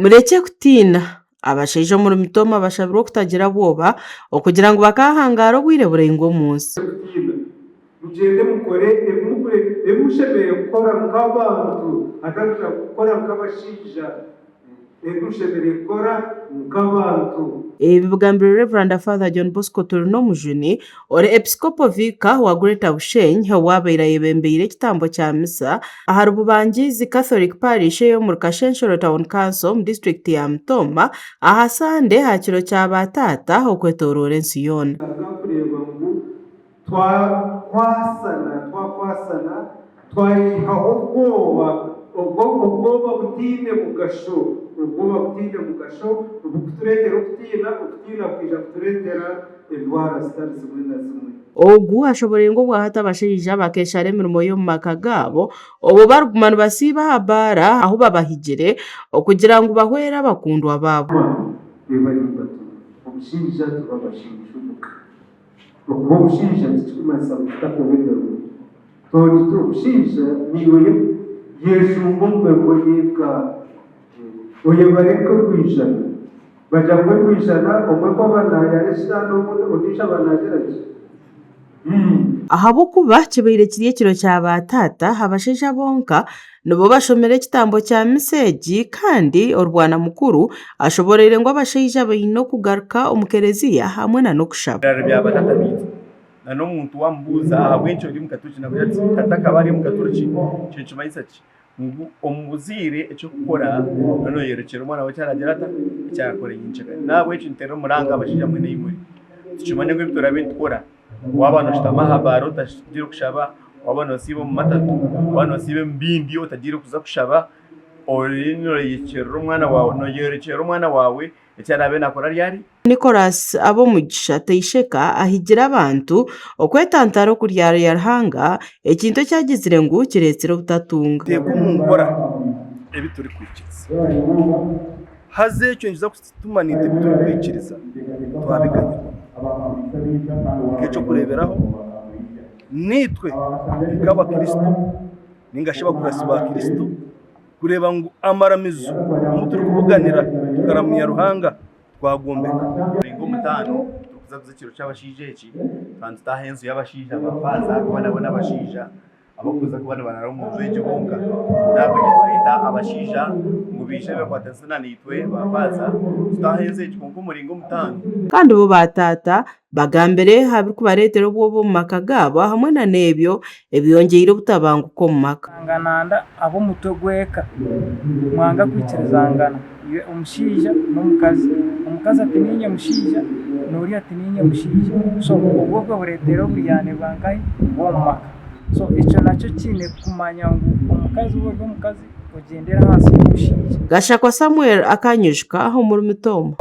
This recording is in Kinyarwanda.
mureke kutina abashaija omu mitoma bashabirwe okutagira bwoba okugira ngu bakahangara obwire buraingwa omunsi. Mugende mukore ebimushemereire kukora nk'abantu atakugira kukora nk'abashaija, ebimushemereire kukora nk'abantu. Ebi bigambirwe Reverend Father John Bosco Turun'omujuni ori Episcopo Vicar wa Greater Bushenyi owabaire ayebembeire ekitambo kya misa aha Rububangizi Catholic Parish ey'omu Kashenshoro Town Council mu district ya Mutoma aha Sande aha kiro kya bataata okwetooroora ensi yoona. Kureba ngu twakwasana twayihaho obwoba butiine mugasho obukutureetera okutiina kwija kutureetera endwara zitari zimwe na zimwe. Ogu ashoboire ngu bwahata abashaija bakeshara emirimo y'omu maka gaabo obu barikuguma nibasiiba aha baara ahu babahigire okugira ngu bahwere abakundwa baabo. Omushaija tuba abashaija okuba omushaija tikikumanisa kutakubeerera omushaija niwe yeshumba omubeeko y'eka oyebareke kwijana baja kwe kwijana omwe kwaba nayara ekitaano ondiijo aba nagira ki. Ahabw'okuba kibaire kiri ekiro kya bataata abashaija bonka nibo bashomera ekitambo kya misa egi kandi orwana mukuru ashoboreire ngu abashaija baine okugaruka omu kereziya hamwe n'okushaba. Byabatata bitu na n'omuntu wamubuuza ahabw'ekyo ori mukatuuki nakugira ati tata akaba ari mukatuuki kyo kimanyisa ki ngu omubuziire ekyokukora noyerekera omwana wawe kyaragira ata ekyakora nyinkyaka nahabw'ekyo nteera omuranga abashaija mwena imwe tukimanya ngu ebi turabe nitukora waba noshutama aha baara otagiire kushaba waba nosiiba omu matatu waba nosiiba omu bindi otagiire kuza kushaba ori noyerekera omwana wawe ekyarabe nakora ryari. Nicholas Abomugisha Teisheka ahigira abantu okwetantara okuryarya Ruhanga ekintu ekyagizire ngu kireetsire obutatunga. Teeka omu nkora ebi turikwikiriza haza ekyo nikiza kutuma nti ebi turikwikiriza twabiganyirwa nk'ekyokureeberaho nitwe nk'abakristo ningashi abakurasi ba Kristo kureba ngu amaramizo omu turikubuganira tukaramya Ruhanga twagombeka. Muringo mutaano tukuza kuza ekiro ky'abashaija eki kandi tutaha enju y'abashaija abafaza kuba nabo n'abashaija abakuza kuba nibarara omu nju egi bonka nabo twaita abashaija ngu biije bekwatanisana naitwe bafaza tutaha enju egi konka omuringo mutaano. Kandi bo bataata bagambire habirikubareetera obwoba omu maka gaabo hamwe na n'ebyo ebyongeire obutabanguko omu maka. Ngananda ab'omutwe gweka mwanga kwikirizangana omushaija n'omukazi, omukazi ati ninye mushaija n'ori ati ninye mushaija, so obwo bureetera oburyane bwangahi bw'omu maka. So ekyo nakyo kiine kumanya ngu omukazi ori omukazi ogyendera ahansi y'omushaija. Gashakwa Samuel akanyujuka omu Mutoma.